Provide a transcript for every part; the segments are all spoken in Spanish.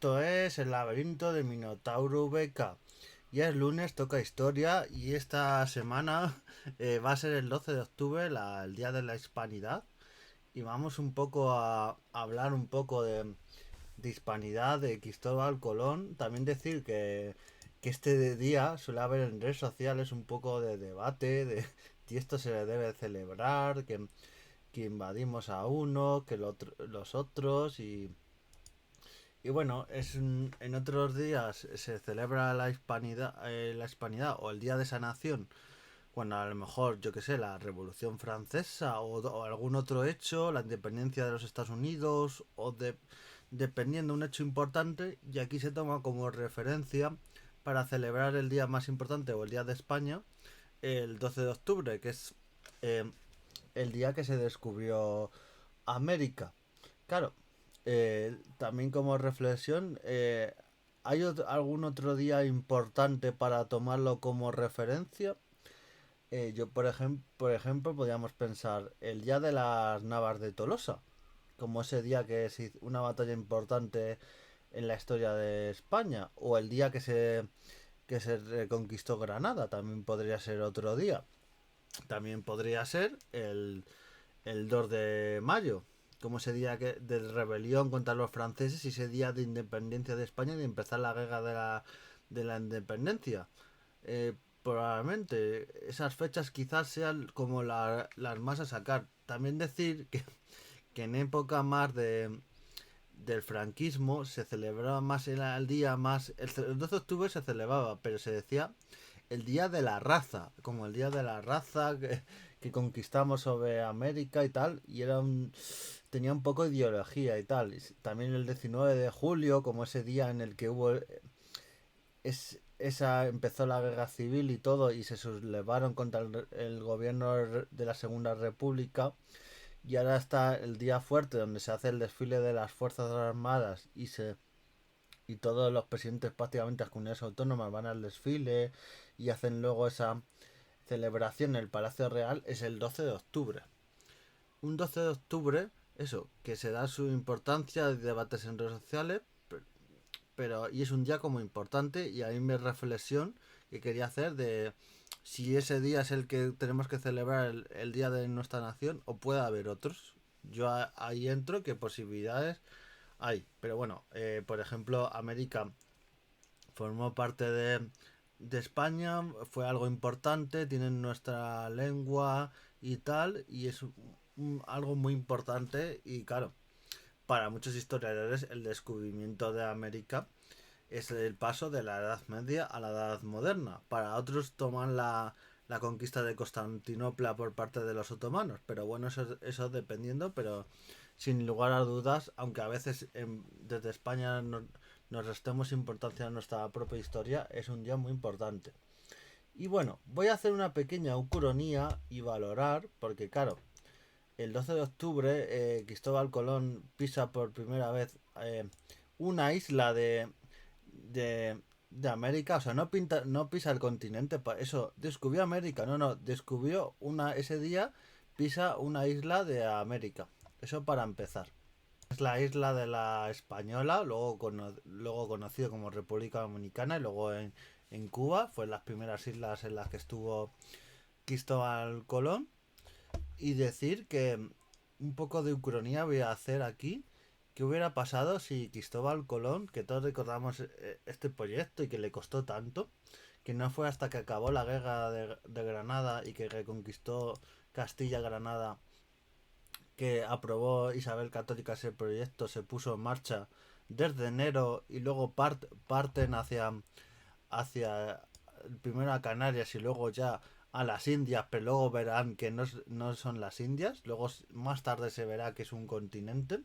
Esto es El laberinto de Minotauro Beca. Ya es lunes, toca historia y esta semana va a ser el 12 de octubre, el Día de la Hispanidad. Y vamos un poco a hablar un poco de hispanidad, de Cristóbal Colón. También decir que este día suele haber en redes sociales un poco de debate de si esto se debe celebrar, que invadimos a uno, que los otros y bueno, en otros días se celebra la hispanidad o el Día de esa nación, cuando a lo mejor, yo que sé, la Revolución Francesa o algún otro hecho, la independencia de los Estados Unidos dependiendo un hecho importante, y aquí se toma como referencia para celebrar el día más importante o el Día de España, el 12 de octubre, que es eh, el día que se descubrió América. Claro, también como reflexión, ¿hay algún otro día importante para tomarlo como referencia? Por ejemplo, podríamos pensar el día de las Navas de Tolosa, como ese día que se hizo una batalla importante en la historia de España, o el día que se reconquistó Granada, también podría ser otro día. También podría ser el 2 de mayo, como ese día de rebelión contra los franceses y ese día de independencia de España y de empezar la guerra de la independencia. Probablemente esas fechas quizás sean como las más a sacar. También decir que en época más del franquismo se celebraba más el día más... El 12 de octubre se celebraba, pero se decía el día de la raza, como el día de la raza que conquistamos sobre América y tal, y tenía un poco de ideología y tal. Y también el 19 de julio, como ese día en el que empezó la guerra civil y todo, y se sublevaron contra el gobierno de la Segunda República. Y ahora está el día fuerte donde se hace el desfile de las Fuerzas Armadas y todos los presidentes prácticamente de las comunidades autónomas van al desfile y hacen luego esa celebración en el Palacio Real. Es el 12 de octubre. Un 12 de octubre, eso, que se da su importancia de debates en redes sociales, y es un día como importante, y ahí mi reflexión que quería hacer de si ese día es el que tenemos que celebrar el día de nuestra nación o puede haber otros. Yo ahí entro, qué posibilidades hay. Pero bueno, por ejemplo, América formó parte de España, fue algo importante, tienen nuestra lengua y tal, y es algo muy importante. Y claro, para muchos historiadores el descubrimiento de América es el paso de la Edad Media a la Edad Moderna. Para otros toman la conquista de Constantinopla por parte de los otomanos, pero bueno, eso dependiendo, pero sin lugar a dudas, aunque a veces desde España nos restemos importancia a nuestra propia historia, es un día muy importante. Y bueno, voy a hacer una pequeña ucronía y valorar, porque claro, el 12 de octubre Cristóbal Colón pisa por primera vez una isla de América, o sea, no pisa el continente, eso, descubrió América, no, descubrió ese día, pisa una isla de América, eso para empezar. Es la isla de la Española, luego conocido como República Dominicana, y luego en Cuba, fue las primeras islas en las que estuvo Cristóbal Colón. Y decir que un poco de ucronía voy a hacer aquí. ¿Qué hubiera pasado si Cristóbal Colón, que todos recordamos este proyecto y que le costó tanto, que no fue hasta que acabó la guerra de Granada y que reconquistó Castilla-Granada, que aprobó Isabel Católica ese proyecto, se puso en marcha desde enero y luego parten hacia primero a Canarias y luego ya a las Indias, pero luego verán que no son las Indias, luego más tarde se verá que es un continente.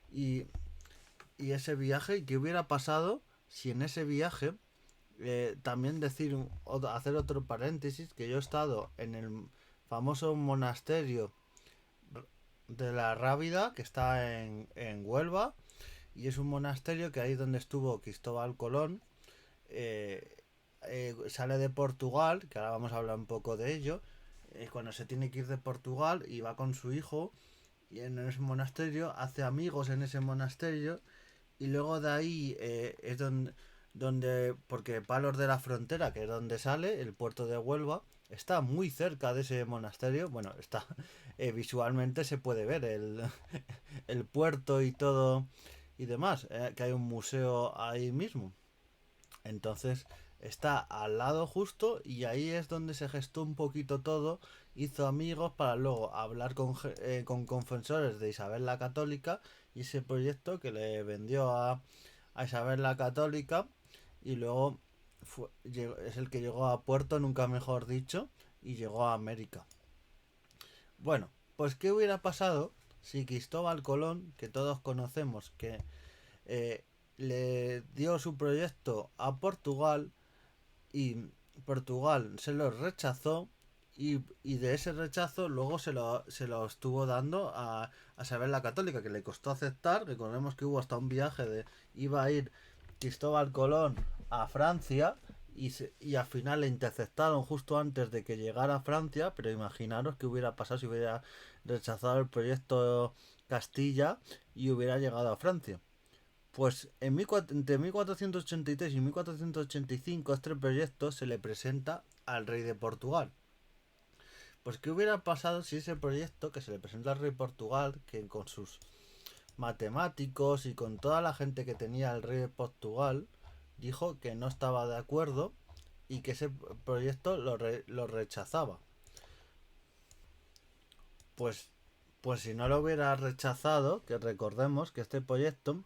Y, y ese viaje, ¿qué hubiera pasado si en ese viaje, también hacer otro paréntesis, que yo he estado en el famoso monasterio de la Rábida, que está en Huelva, y es un monasterio que ahí donde estuvo Cristóbal Colón, eh, sale de Portugal, que ahora vamos a hablar un poco de ello, cuando se tiene que ir de Portugal y va con su hijo y en ese monasterio hace amigos en ese monasterio y luego de ahí es donde, porque Palos de la Frontera, que es donde sale, el puerto de Huelva, está muy cerca de ese monasterio. Bueno, está visualmente se puede ver el puerto y todo y demás, que hay un museo ahí mismo. Entonces está al lado justo y ahí es donde se gestó un poquito todo, hizo amigos para luego hablar con confesores de Isabel la Católica y ese proyecto que le vendió a Isabel la Católica y luego es el que llegó a puerto, nunca mejor dicho, y llegó a América. Bueno, pues ¿qué hubiera pasado si Cristóbal Colón, que todos conocemos que eh, le dio su proyecto a Portugal y Portugal se lo rechazó y de ese rechazo luego se lo estuvo dando a Isabel la Católica, que le costó aceptar? Recordemos que hubo hasta un viaje de iba a ir Cristóbal Colón a Francia y al final le interceptaron justo antes de que llegara a Francia, pero imaginaros qué hubiera pasado si hubiera rechazado el proyecto Castilla y hubiera llegado a Francia. Pues entre 1483 y 1485 este proyecto se le presenta al rey de Portugal. Pues ¿qué hubiera pasado si ese proyecto que se le presenta al rey de Portugal, que con sus matemáticos y con toda la gente que tenía el rey de Portugal, dijo que no estaba de acuerdo y que ese proyecto lo rechazaba? Pues, pues si no lo hubiera rechazado, que recordemos que este proyecto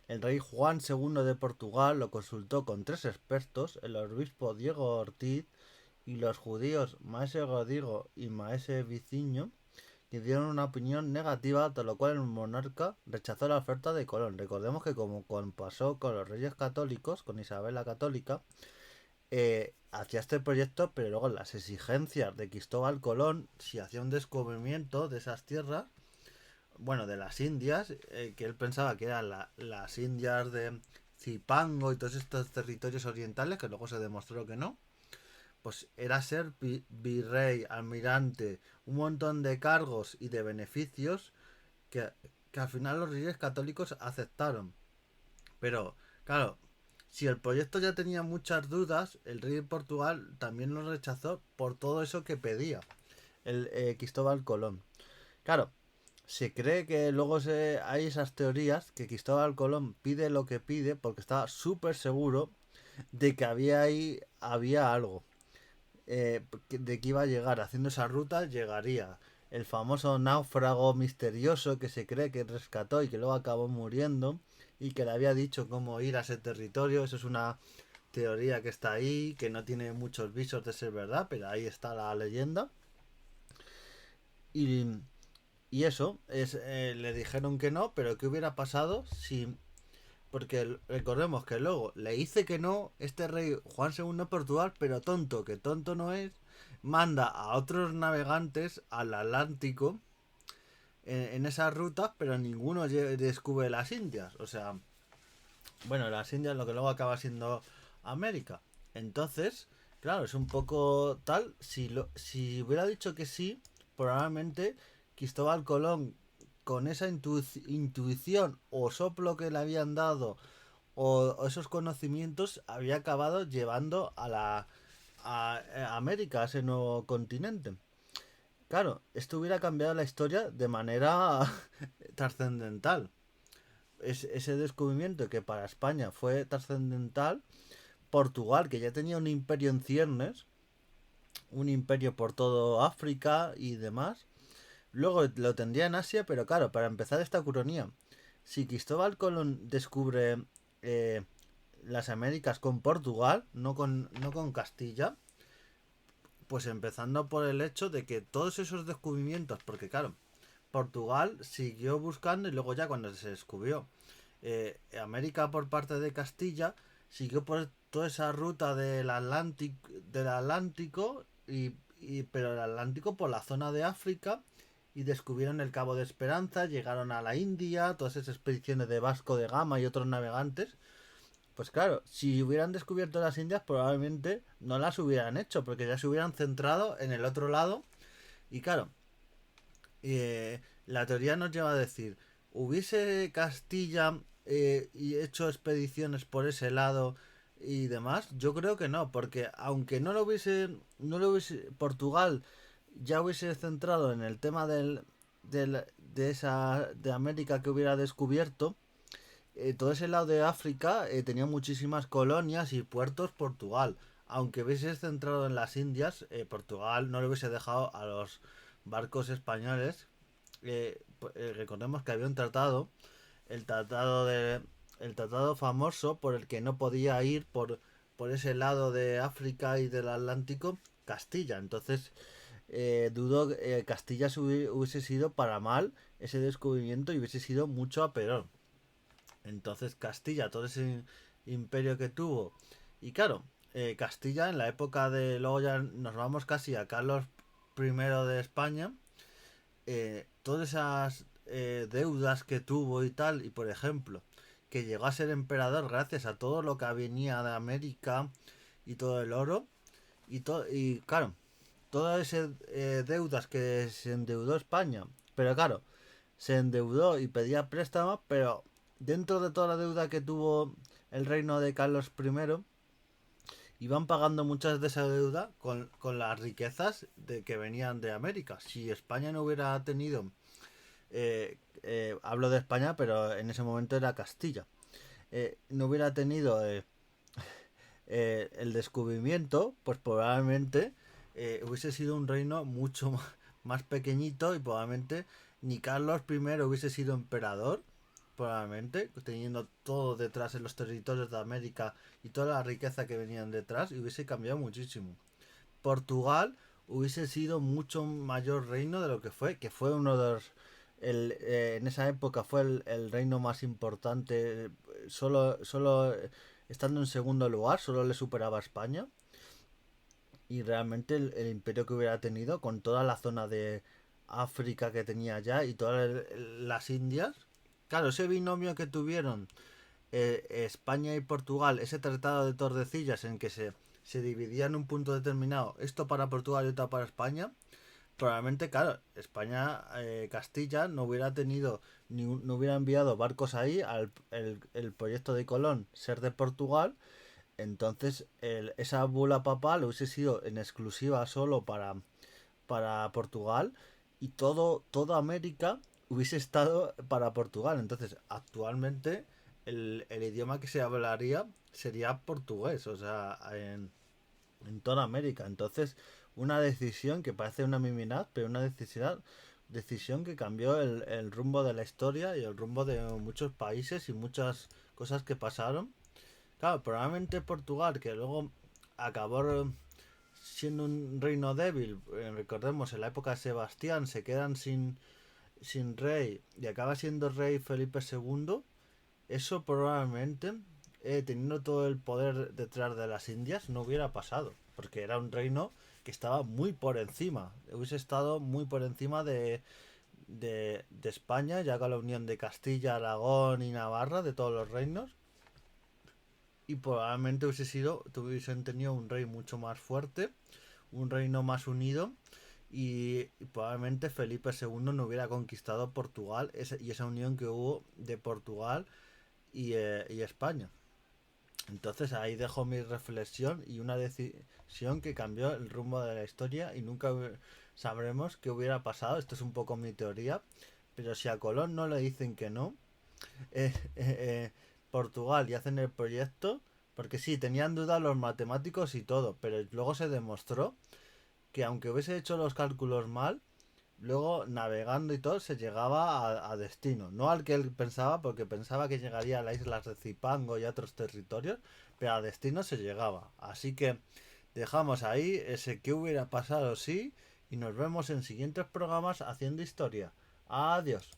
el rey Juan II de Portugal lo consultó con tres expertos, el obispo Diego Ortiz y los judíos Maese Godigo y Maese Viciño, que dieron una opinión negativa, de lo cual el monarca rechazó la oferta de Colón. Recordemos que como pasó con los reyes católicos, con Isabel la Católica, hacía este proyecto, pero luego las exigencias de Cristóbal Colón, si hacía un descubrimiento de esas tierras, bueno, de las Indias, que él pensaba que eran las Indias de Zipango y todos estos territorios orientales, que luego se demostró que no, pues era ser virrey, almirante, un montón de cargos y de beneficios que, que al final los reyes católicos aceptaron. Pero, claro, si el proyecto ya tenía muchas dudas, el rey de Portugal también lo rechazó por todo eso que pedía el Cristóbal Colón. Claro, se cree que luego hay esas teorías que Cristóbal Colón pide lo que pide porque estaba súper seguro de que había algo, de que iba a llegar haciendo esa ruta, llegaría el famoso náufrago misterioso que se cree que rescató y que luego acabó muriendo y que le había dicho cómo ir a ese territorio. Eso es una teoría que está ahí, que no tiene muchos visos de ser verdad, pero ahí está la leyenda. Y Y eso, le dijeron que no, pero ¿qué hubiera pasado si... Porque recordemos que luego le dice que no este rey Juan II de Portugal, pero tonto, que tonto no es, manda a otros navegantes al Atlántico en esas rutas, pero ninguno descubre las Indias. O sea, bueno, las Indias lo que luego acaba siendo América. Entonces, claro, es un poco tal, si hubiera dicho que sí, probablemente Cristóbal Colón, con esa intuición o soplo que le habían dado o esos conocimientos, había acabado llevando a América, a ese nuevo continente. Claro, esto hubiera cambiado la historia de manera trascendental. Ese descubrimiento que para España fue trascendental, Portugal, que ya tenía un imperio en ciernes, un imperio por todo África y demás, luego lo tendría en Asia, pero claro, para empezar esta ucronía, si Cristóbal Colón descubre eh, las Américas con Portugal, no con Castilla, pues empezando por el hecho de que todos esos descubrimientos, porque claro, Portugal siguió buscando y luego ya cuando se descubrió América por parte de Castilla, siguió por toda esa ruta del Atlántico pero el Atlántico por la zona de África y descubrieron el Cabo de Esperanza, llegaron a la India, todas esas expediciones de Vasco de Gama y otros navegantes. Pues claro, si hubieran descubierto las Indias probablemente no las hubieran hecho porque ya se hubieran centrado en el otro lado y claro, la teoría nos lleva a decir, ¿hubiese Castilla y hecho expediciones por ese lado y demás? Yo creo que no, porque aunque Portugal ya hubiese centrado en el tema de América que hubiera descubierto, todo ese lado de África tenía muchísimas colonias y puertos Portugal. Aunque hubiese centrado en las Indias, Portugal no le hubiese dejado a los barcos españoles. Recordemos que había un tratado, el tratado de el tratado famoso por el que no podía ir por ese lado de África y del Atlántico Castilla. Entonces, dudo Castilla hubiese sido para mal ese descubrimiento y hubiese sido mucho a peor. Entonces Castilla, todo ese imperio que tuvo. Y claro, Castilla en la época de... Luego ya nos vamos casi a Carlos I de España. Todas esas deudas que tuvo y tal. Y por ejemplo, que llegó a ser emperador gracias a todo lo que venía de América y todo el oro. Y claro, todas esas deudas que se endeudó España. Pero claro, se endeudó y pedía préstamos, pero dentro de toda la deuda que tuvo el reino de Carlos I, iban pagando muchas de esa deuda con las riquezas que venían de América. Si España no hubiera tenido, hablo de España, pero en ese momento era Castilla, no hubiera tenido el descubrimiento, pues probablemente hubiese sido un reino mucho más pequeñito y probablemente ni Carlos I hubiese sido emperador, probablemente, teniendo todo detrás en los territorios de América y toda la riqueza que venían detrás, y hubiese cambiado muchísimo. Portugal hubiese sido mucho mayor reino de lo que fue uno de los... en esa época fue el reino más importante, solo estando en segundo lugar, solo le superaba a España. Y realmente el imperio que hubiera tenido con toda la zona de África que tenía ya y todas las Indias. Claro, ese binomio que tuvieron España y Portugal, ese tratado de Tordesillas en que se dividía en un punto determinado, esto para Portugal y otro para España, probablemente, claro, España, Castilla no hubiera tenido, no hubiera enviado barcos ahí al el proyecto de Colón ser de Portugal. Entonces, esa bula papal hubiese sido en exclusiva solo para Portugal y toda América hubiese estado para Portugal. Entonces, actualmente el idioma que se hablaría sería portugués, o sea, en toda América. Entonces, una decisión que parece una mimidad, pero una decisión que cambió el rumbo de la historia y el rumbo de muchos países y muchas cosas que pasaron. Claro, probablemente Portugal, que luego acabó siendo un reino débil, recordemos, en la época de Sebastián se quedan sin rey y acaba siendo rey Felipe II, eso probablemente, teniendo todo el poder detrás de las Indias, no hubiera pasado, porque era un reino que estaba muy por encima, hubiese estado muy por encima de España, ya con la unión de Castilla, Aragón y Navarra, de todos los reinos, y probablemente hubiesen tenido un rey mucho más fuerte, un reino más unido y probablemente Felipe II no hubiera conquistado Portugal y esa unión que hubo de Portugal y España. Entonces ahí dejo mi reflexión y una decisión que cambió el rumbo de la historia y nunca sabremos qué hubiera pasado. Esto es un poco mi teoría, pero si a Colón no le dicen que no, eh, eh, Portugal y hacen el proyecto, porque sí, tenían dudas los matemáticos y todo, pero luego se demostró que aunque hubiese hecho los cálculos mal, luego navegando y todo se llegaba a destino, no al que él pensaba, porque pensaba que llegaría a las islas de Zipango y a otros territorios, pero a destino se llegaba. Así que dejamos ahí ese que hubiera pasado sí y nos vemos en siguientes programas haciendo historia. Adiós.